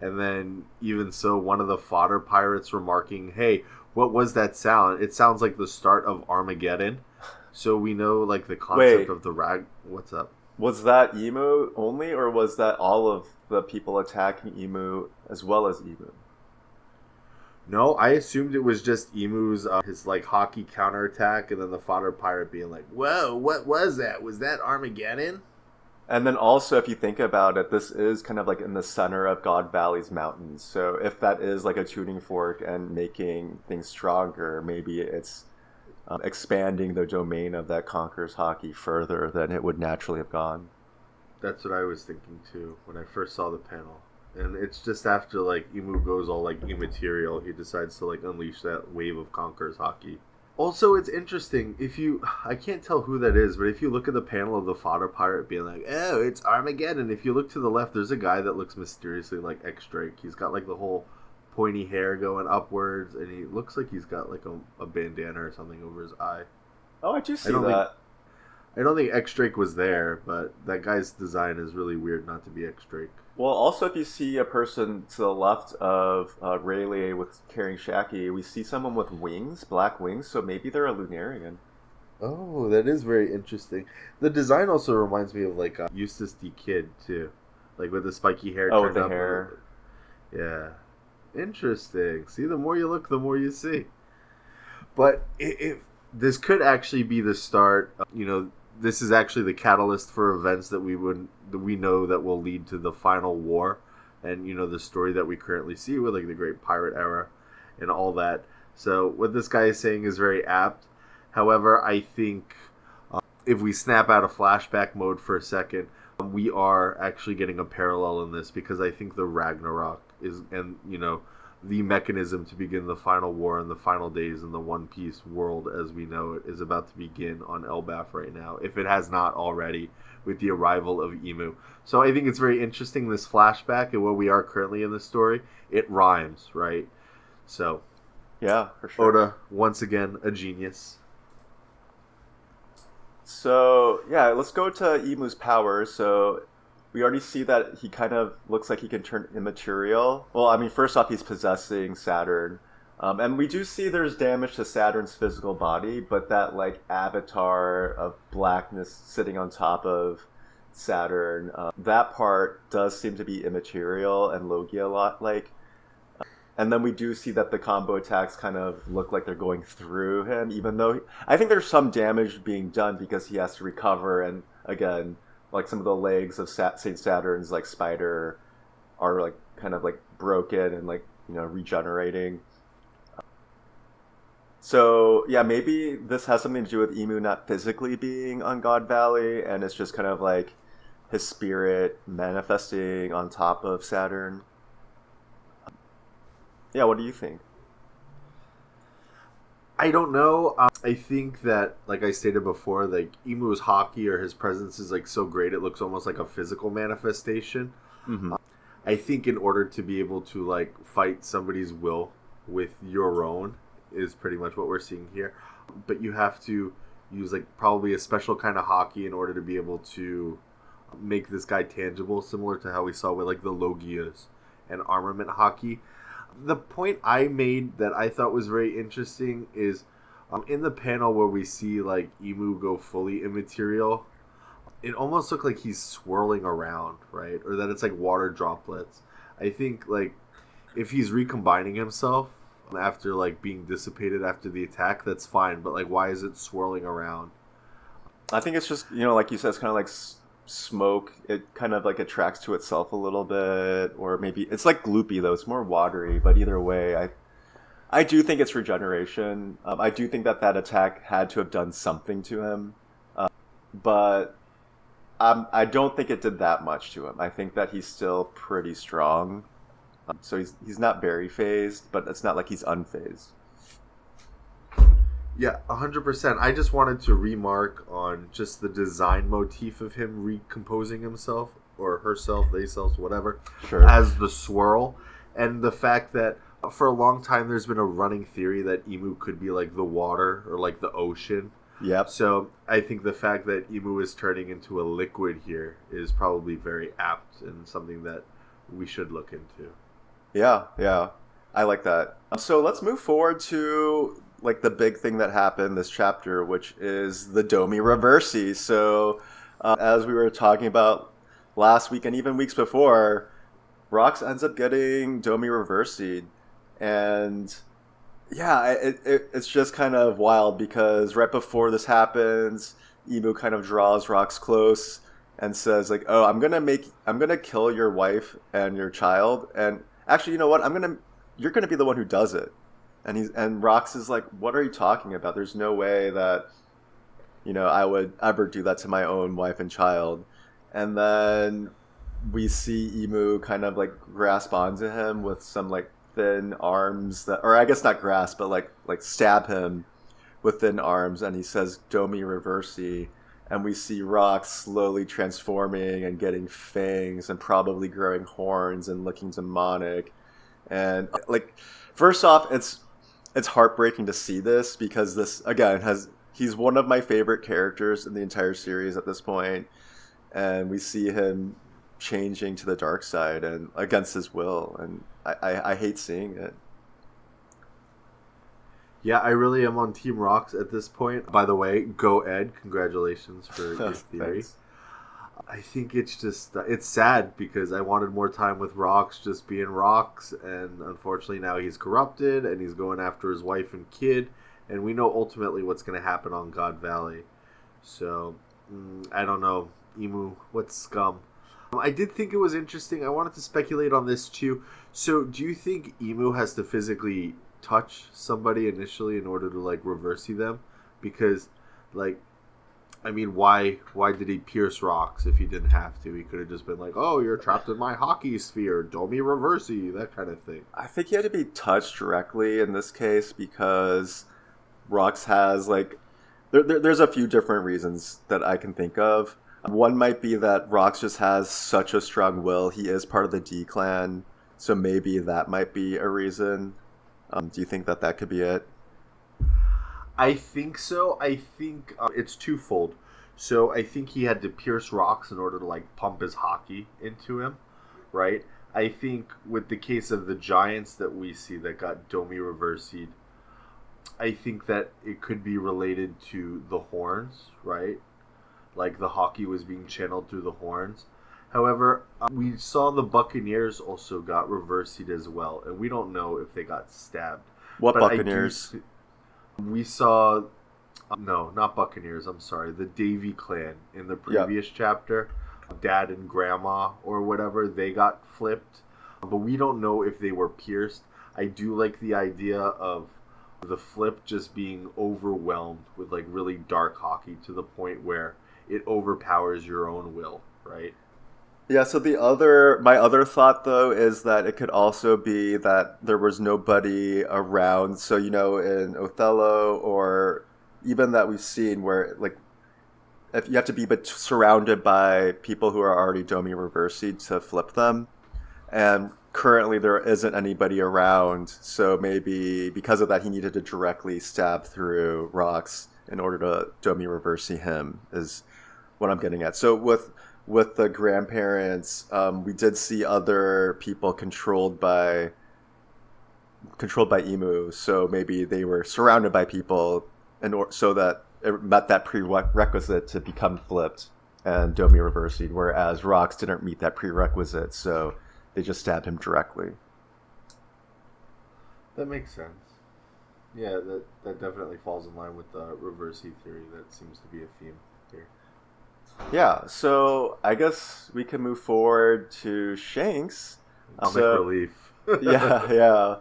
And then even so, one of the fodder pirates remarking, "Hey, what was that sound? It sounds like the start of Armageddon." So we know like the concept of the rag. What's up?
Was that Emu only, or was that all of the people attacking Emu as well as Emu?
No, I assumed it was just Emu's his like hockey counterattack, and then the fodder pirate being like, "Whoa, what was that? Was that Armageddon?"
And then also, if you think about it, this is kind of like in the center of God Valley's mountains. So if that is like a tuning fork and making things stronger, maybe it's expanding the domain of that Conquerors hockey further than it would naturally have gone.
That's what I was thinking too when I first saw the panel. And it's just after like Emu goes all like immaterial, he decides to like unleash that wave of Conquerors hockey. Also, it's interesting, I can't tell who that is, but if you look at the panel of the fodder pirate being like, "Oh, it's Armageddon," if you look to the left, there's a guy that looks mysteriously like X-Drake. He's got like the whole pointy hair going upwards, and he looks like he's got like a bandana or something over his eye.
Oh, I do see that.
I don't think X-Drake was there, but that guy's design is really weird not to be X-Drake.
Well, also, if you see a person to the left of Rayleigh with carrying Shaki, we see someone with wings, black wings, so maybe they're a Lunarian.
Oh, that is very interesting. The design also reminds me of like Eustace D. Kidd too, like with the spiky hair.
Oh, with the hair.
Yeah, interesting. See, the more you look, the more you see. But if this could actually be the start, this is actually the catalyst for events that we know that will lead to the final war, and the story that we currently see with like the Great Pirate Era and all that. So what this guy is saying is very apt. However, I think if we snap out of flashback mode for a second, we are actually getting a parallel in this, because I think the Ragnarok is, and the mechanism to begin the final war and the final days in the One Piece world as we know it is about to begin on Elbaf right now, if it has not already, with the arrival of Emu. So I think it's very interesting, this flashback and where we are currently in the story. It rhymes, right? So
yeah, for sure.
Oda, once again, a genius.
So yeah, let's go to Emu's power. So we already see that he kind of looks like he can turn immaterial. Well, I mean, first off, he's possessing Saturn. And we do see there's damage to Saturn's physical body, but that, like, avatar of blackness sitting on top of Saturn, that part does seem to be immaterial and Logia-like. And then we do see that the combo attacks kind of look like they're going through him, even though I think there's some damage being done because he has to recover, and again, like some of the legs of Saint Saturn's like spider are like kind of like broken and like regenerating. So yeah, maybe this has something to do with Emu not physically being on God Valley, and it's just kind of like his spirit manifesting on top of Saturn. Yeah, what do you think?
I don't know. I think that, like I stated before, like Emu's hockey or his presence is like so great it looks almost like a physical manifestation.
Mm-hmm.
I think in order to be able to like fight somebody's will with your own is pretty much what we're seeing here. But you have to use like probably a special kind of hockey in order to be able to make this guy tangible, similar to how we saw with like the Logias and armament hockey. The point I made that I thought was very interesting is in the panel where we see like Emu go fully immaterial, it almost looked like he's swirling around, right? Or that it's like water droplets. I think like if he's recombining himself after like being dissipated after the attack, that's fine. But like, why is it swirling around?
I think it's just like you said, it's kind of like smoke. It kind of like attracts to itself a little bit, or maybe it's like gloopy though. It's more watery, but either way, I do think it's regeneration. I do think that attack had to have done something to him, but I don't think it did that much to him. I think that he's still pretty strong, so he's not very phased, but it's not like he's unfazed.
Yeah, 100%. I just wanted to remark on just the design motif of him recomposing himself or herself, they self, whatever,
Sure.
as the swirl, and the fact that for a long time there's been a running theory that Emu could be like the water or like the ocean.
Yep.
So I think the fact that Emu is turning into a liquid here is probably very apt and something that we should look into.
Yeah, yeah. I like that. So let's move forward to like the big thing that happened this chapter, which is the Domi Reversi. So as we were talking about last week and even weeks before, Rox ends up getting Domi Reversi. And yeah, it's just kind of wild because right before this happens, Emu kind of draws Rox close and says like, "Oh, I'm gonna kill your wife and your child, and actually, you know what? You're gonna be the one who does it." And Rox is like, "What are you talking about? There's no way that, I would ever do that to my own wife and child." And then we see Emu kind of like grasp onto him with some like thin arms that, or I guess not grasp, but like stab him with thin arms, and he says Domi Reversi, and we see Rox slowly transforming and getting fangs and probably growing horns and looking demonic. And like, first off, it's heartbreaking to see this because this again he's one of my favorite characters in the entire series at this point, and we see him changing to the dark side and against his will, and I hate seeing it.
Yeah, I really am on Team Rox at this point. By the way, go Ed. Congratulations for your theory. I think it's sad because I wanted more time with Rox just being Rox, and unfortunately now he's corrupted and he's going after his wife and kid, and we know ultimately what's going to happen on God Valley. So, I don't know. Emu, what scum. I did think it was interesting. I wanted to speculate on this too. So, do you think Emu has to physically touch somebody initially in order to like reverse them? Because, like, I mean, why did he pierce Rox if he didn't have to? He could have just been like, "Oh, you're trapped in my hockey sphere, Domi Reversi," that kind of thing.
I think he had to be touched directly in this case because Rox has like there's a few different reasons that I can think of. One might be that Rox just has such a strong will. He is part of the D clan, so maybe that might be a reason. Do you think that could be it?
I think so. I think it's twofold. So I think he had to pierce Rox in order to like pump his hockey into him, right? I think with the case of the giants that we see that got Domi Reversi'd, I think that it could be related to the horns, right? Like the hockey was being channeled through the horns. However, we saw the Buccaneers also got reversied as well, and we don't know if they got stabbed.
What
But
Buccaneers?
We saw, no, not Buccaneers, I'm sorry, the Davy clan in the previous chapter. Dad and Grandma or whatever, they got flipped. But we don't know if they were pierced. I do like the idea of the flip just being overwhelmed with like really dark hockey to the point where it overpowers your own will, right?
Yeah, so my other thought though is that it could also be that there was nobody around. So, in Othello or even that we've seen where like if you have to be surrounded by people who are already Domi Reversi to flip them. And currently there isn't anybody around. So maybe because of that, he needed to directly stab through Rox in order to Domi Reversi him is what I'm getting at. So with the grandparents, we did see other people controlled by Emu, so maybe they were surrounded by people, so that it met that prerequisite to become flipped and Domi Reversi'd, whereas Rox didn't meet that prerequisite, so they just stabbed him directly.
That makes sense. Yeah, that definitely falls in line with the Reversi theory. That seems to be a theme here.
Yeah, so I guess we can move forward to Shanks.
Comic relief.
yeah.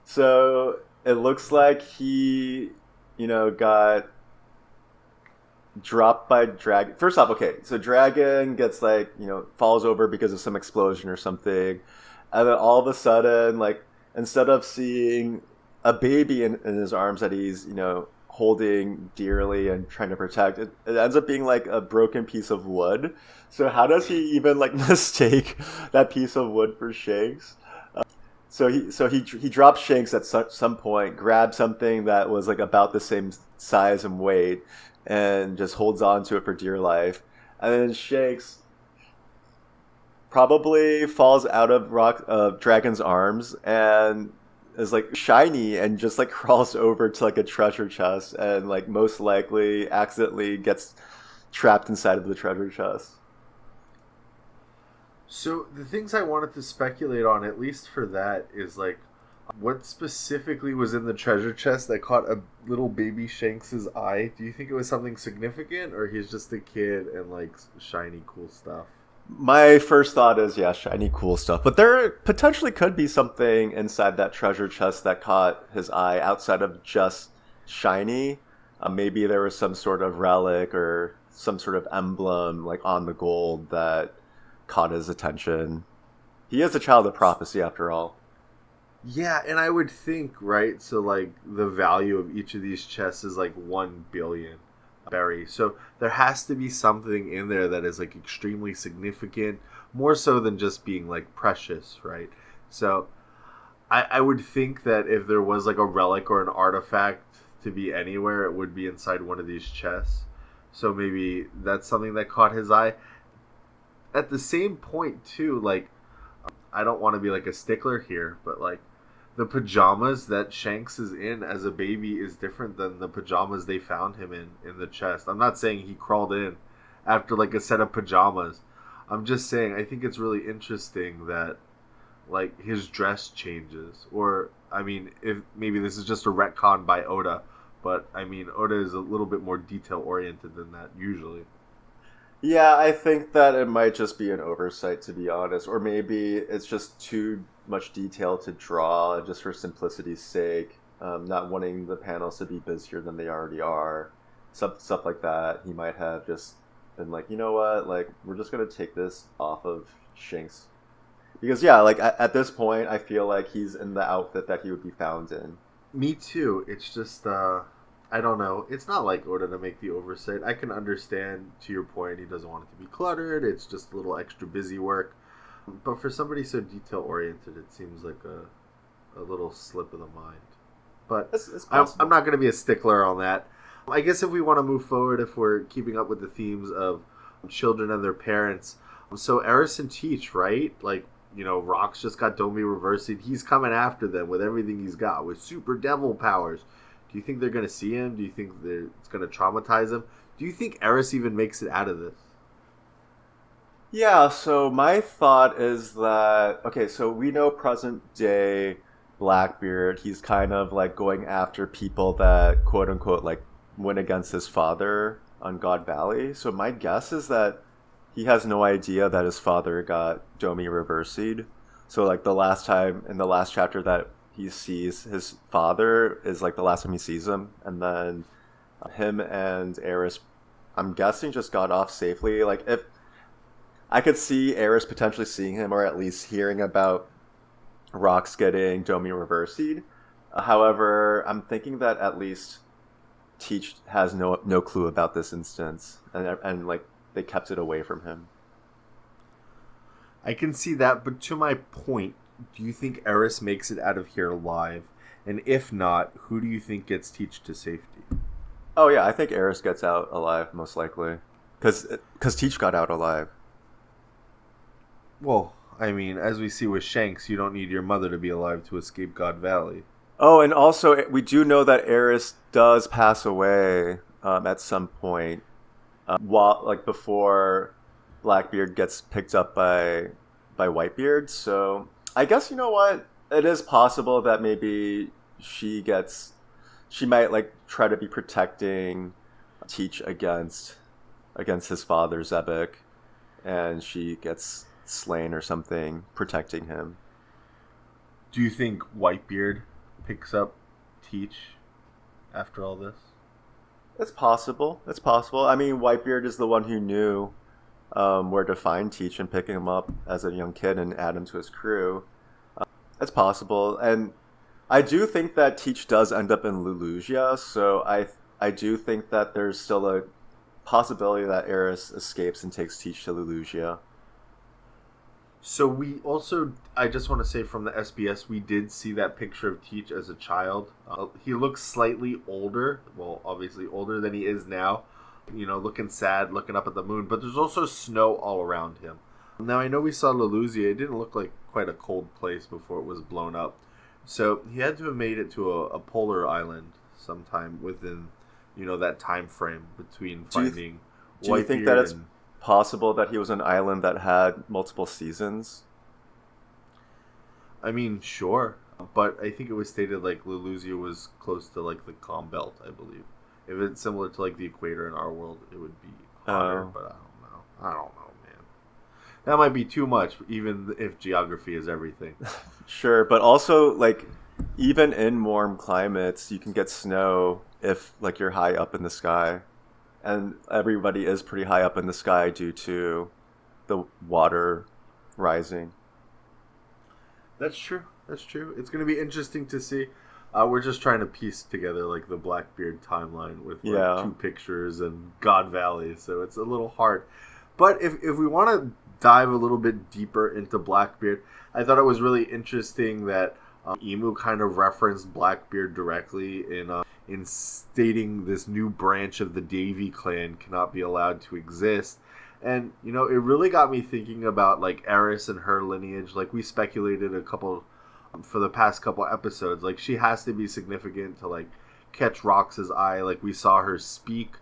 So it looks like he, got dropped by Dragon. First off, okay, so Dragon gets falls over because of some explosion or something. And then all of a sudden, instead of seeing a baby in his arms that he's, holding dearly and trying to protect, it ends up being like a broken piece of wood. So how does he even like mistake that piece of wood for Shanks? So he drops Shanks at some point, grabs something that was like about the same size and weight, and just holds on to it for dear life. And then Shanks probably falls out of Dragon's arms and is like shiny and just like crawls over to like a treasure chest and like most likely accidentally gets trapped inside of the treasure chest.
So the things I wanted to speculate on, at least for that, is like what specifically was in the treasure chest that caught a little baby Shanks's eye? Do you think it was something significant, or he's just a kid and likes shiny, cool stuff?
My first thought is, yeah, shiny, cool stuff. But there potentially could be something inside that treasure chest that caught his eye outside of just shiny. Maybe there was some sort of relic or some sort of emblem like on the gold that caught his attention. He is a child of prophecy after all.
Yeah, and I would think, right, so like the value of each of these chests is like 1 billion berry. So there has to be something in there that is like extremely significant, more so than just being like precious, right? So I would think that if there was like a relic or an artifact to be anywhere, it would be inside one of these chests. So maybe that's something that caught his eye. At the same point too, like, I don't want to be like a stickler here, but like the pajamas that Shanks is in as a baby is different than the pajamas they found him in the chest. I'm not saying he crawled in after like a set of pajamas. I'm just saying I think it's really interesting that like his dress changes. Or I mean, if maybe this is just a retcon by Oda, but I mean Oda is a little bit more detail oriented than that usually.
Yeah, I think that it might just be an oversight, to be honest, or maybe it's just too much detail to draw just for simplicity's sake, not wanting the panels to be busier than they already are, stuff like that. He might have just been like, you know what, like we're just gonna take this off of Shanks, because yeah, like at this point, I feel like he's in the outfit that he would be found in.
Me too. It's just I don't know. It's not like Oda to make the oversight. I can understand, to your point, he doesn't want it to be cluttered. It's just a little extra busy work. But for somebody so detail-oriented, it seems like a little slip of the mind. But
It's
I'm not going to be a stickler on that. I guess if we want to move forward, if we're keeping up with the themes of children and their parents. So Eris and Teach, right? Like, you know, Rock's just got Domi Reversi. He's coming after them with everything he's got, with super devil powers. Do you think they're going to see him? Do you think it's going to traumatize him? Do you think Eris even makes it out of this?
Yeah, so my thought is that, okay, so we know present day Blackbeard, he's kind of like going after people that quote unquote like went against his father on God Valley. So my guess is that he has no idea that his father got Domi Reversi'd. So like the last time in the last chapter that he sees his father is like the last time he sees him, and then him and Eris, I'm guessing, just got off safely. Like if I could see Eris potentially seeing him, or at least hearing about Rox getting Domi Reversi'd. However, I'm thinking that at least Teach has no clue about this instance, and like they kept it away from him.
I can see that, but to my point, do you think Eris makes it out of here alive? And if not, who do you think gets Teach to safety?
Oh yeah, I think Eris gets out alive, most likely. Because Teach got out alive.
Well, I mean, as we see with Shanks, you don't need your mother to be alive to escape God Valley.
Oh, and also, we do know that Eris does pass away at some point, before Blackbeard gets picked up by Whitebeard. So I guess, you know what? It is possible that maybe she might like try to be protecting Teach against his father Xebec, and she gets slain or something protecting him.
Do you think Whitebeard picks up Teach after all this?
It's possible. I mean, Whitebeard is the one who knew where to find Teach and pick him up as a young kid and add him to his crew. It's possible, and I do think that Teach does end up in Lulusia, so I do think that there's still a possibility that Eris escapes and takes Teach to Lulusia.
So we also, I just want to say from the SBS, we did see that picture of Teach as a child. He looks slightly older, well, obviously older than he is now, looking sad, looking up at the moon, but there's also snow all around him. Now, I know we saw Lulusia. It didn't look like quite a cold place before it was blown up. So he had to have made it to a polar island sometime within, that time frame between finding
Whitebeard. Do you think that it's possible that he was an island that had multiple seasons?
I mean, sure. But I think it was stated like Lulusia was close to like the calm belt, I believe. If it's similar to like the equator in our world, it would be hotter, but I don't know, man. That might be too much, even if geography is everything.
Sure, but also like even in warm climates, you can get snow if like you're high up in the sky. And everybody is pretty high up in the sky due to the water rising.
That's true. It's going to be interesting to see. We're just trying to piece together like the Blackbeard timeline with like 2 pictures and God Valley, so it's a little hard. But if we want to dive a little bit deeper into Blackbeard, I thought it was really interesting that Emu kind of referenced Blackbeard directly in stating this new branch of the Davy clan cannot be allowed to exist. And, it really got me thinking about, like, Eris and her lineage. Like, we speculated for the past couple episodes. Like, she has to be significant to, like, catch Rox's eye. Like, we saw her speak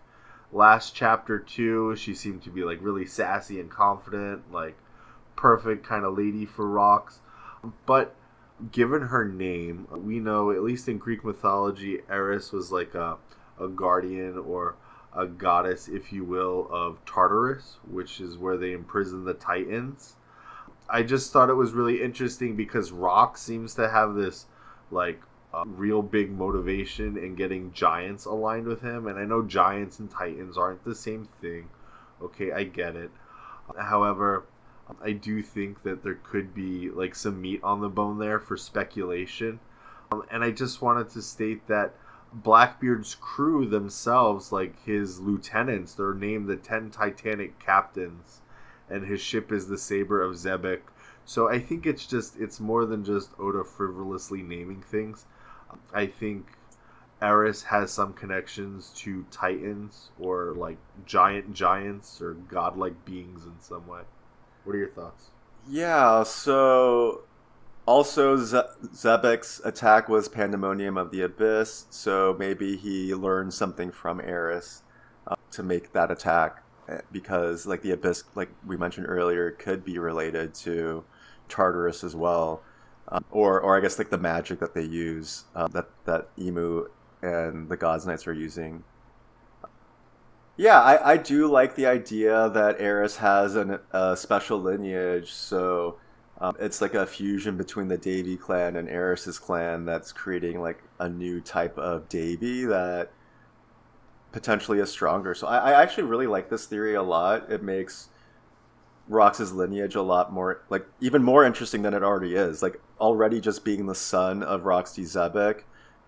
last chapter, too. She seemed to be, like, really sassy and confident. Like, perfect kind of lady for Rox. But given her name, we know, at least in Greek mythology, Eris was like a guardian or a goddess, if you will, of Tartarus, which is where they imprison the Titans. I just thought it was really interesting because Rox seems to have this like real big motivation in getting giants aligned with him. And I know giants and Titans aren't the same thing. Okay, I get it. However, I do think that there could be like some meat on the bone there for speculation. And I just wanted to state that Blackbeard's crew themselves, like his lieutenants, they're named the 10 Titanic captains, and his ship is the Saber of Xebec. So I think it's more than just Oda frivolously naming things. I think Eris has some connections to Titans or like giants or godlike beings in some way. What are your thoughts?
Yeah, so also Xebec's attack was Pandemonium of the Abyss, so maybe he learned something from Eris to make that attack, because like the Abyss, like we mentioned earlier, could be related to Tartarus as well, or I guess like the magic that they use, that Emu and the Gods Knights are using. Yeah, I do like the idea that Eris has a special lineage, so it's like a fusion between the Davy clan and Eris's clan that's creating like a new type of Davy that potentially is stronger. So I actually really like this theory a lot. It makes Rox's lineage a lot more, like, even more interesting than it already is. Like, already just being the son of Rox D. Xebec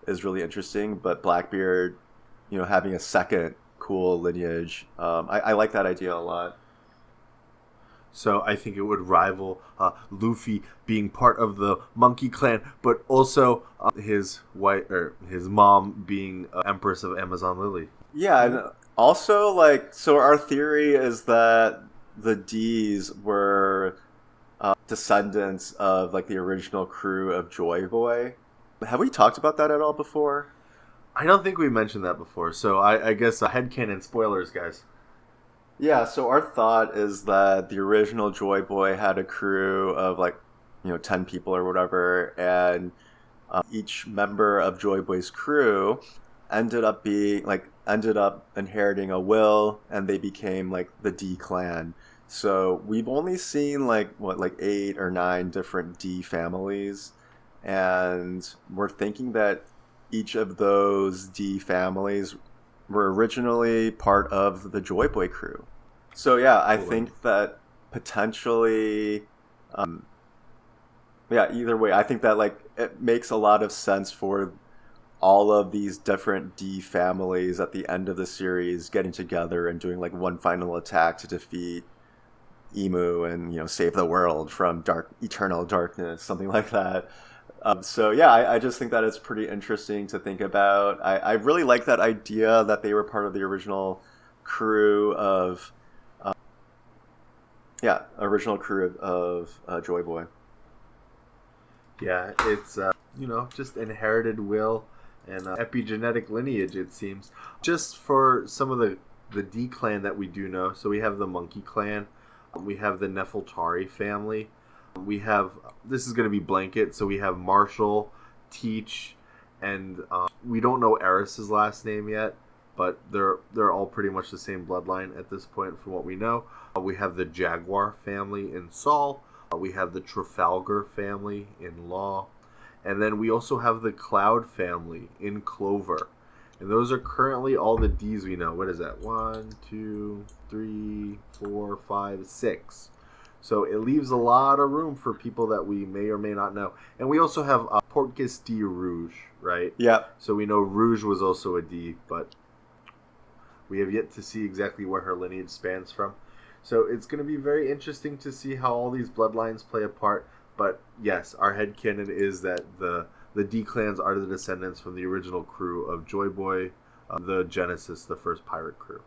is really interesting, but Blackbeard, having a second cool lineage, I like that idea a lot.
So I think it would rival Luffy being part of the Monkey Clan, but also his mom being Empress of Amazon Lily.
Yeah, and also like, so our theory is that the D's were descendants of like the original crew of Joy Boy. Have we talked about that at all before?
I don't think we mentioned that before, so I guess headcanon spoilers, guys.
Yeah, so our thought is that the original Joy Boy had a crew of 10 people or whatever, and each member of Joy Boy's crew ended up inheriting a will, and they became like the D clan. So we've only seen 8 or 9 different D families, and we're thinking that each of those D families were originally part of the Joy Boy crew. So yeah, I think that potentially, either way, I think that it makes a lot of sense for all of these different D families at the end of the series getting together and doing like one final attack to defeat Emu and, you know, save the world from eternal darkness, something like that. So yeah, I just think that it's pretty interesting to think about. I really like that idea that they were part of the original crew of Joy Boy.
Yeah, it's just inherited will and epigenetic lineage, it seems. Just for some of the D clan that we do know, so we have the Monkey Clan, we have the Nefeltari family, we have, this is going to be blanket, so we have Marshall, Teach, and we don't know Eris's last name yet, but they're all pretty much the same bloodline at this point from what we know. We have the Jaguar family in Saul, we have the Trafalgar family in Law, and then we also have the Cloud family in Clover. And those are currently all the D's we know. What is that? 1, 2, 3, 4, 5, 6. So it leaves a lot of room for people that we may or may not know. And we also have Portgas D Rouge, right?
Yeah.
So we know Rouge was also a D, but we have yet to see exactly where her lineage spans from. So it's going to be very interesting to see how all these bloodlines play a part. But yes, our headcanon is that the D clans are the descendants from the original crew of Joy Boy, the Genesis, the first pirate crew.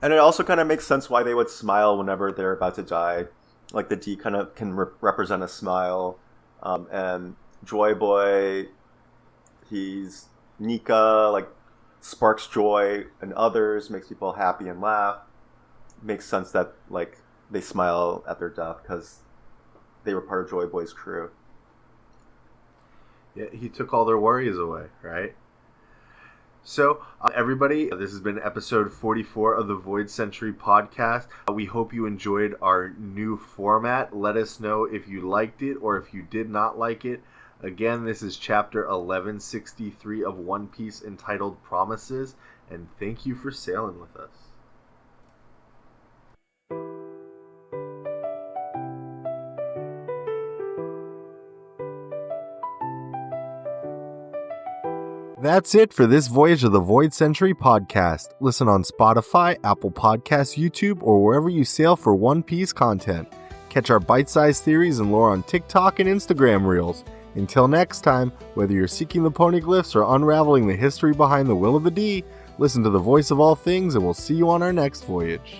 And it also kind of makes sense why they would smile whenever they're about to die. Like the D kind of can represent a smile. And Joy Boy, he's Nika, like sparks joy in others, makes people happy and laugh. Makes sense that like they smile at their death because they were part of Joy Boy's crew.
Yeah, he took all their worries away, right? So, everybody, this has been episode 44 of the Void Century podcast. We hope you enjoyed our new format. Let us know if you liked it or if you did not like it. Again, this is chapter 1163 of One Piece entitled Promises, and thank you for sailing with us. That's it for this voyage of the Void Century podcast. Listen on Spotify, Apple Podcasts, YouTube, or wherever you sail for One Piece content. Catch our bite-sized theories and lore on TikTok and Instagram Reels. Until next time, whether you're seeking the poneglyphs or unraveling the history behind the will of the D, listen to the voice of all things and we'll see you on our next voyage.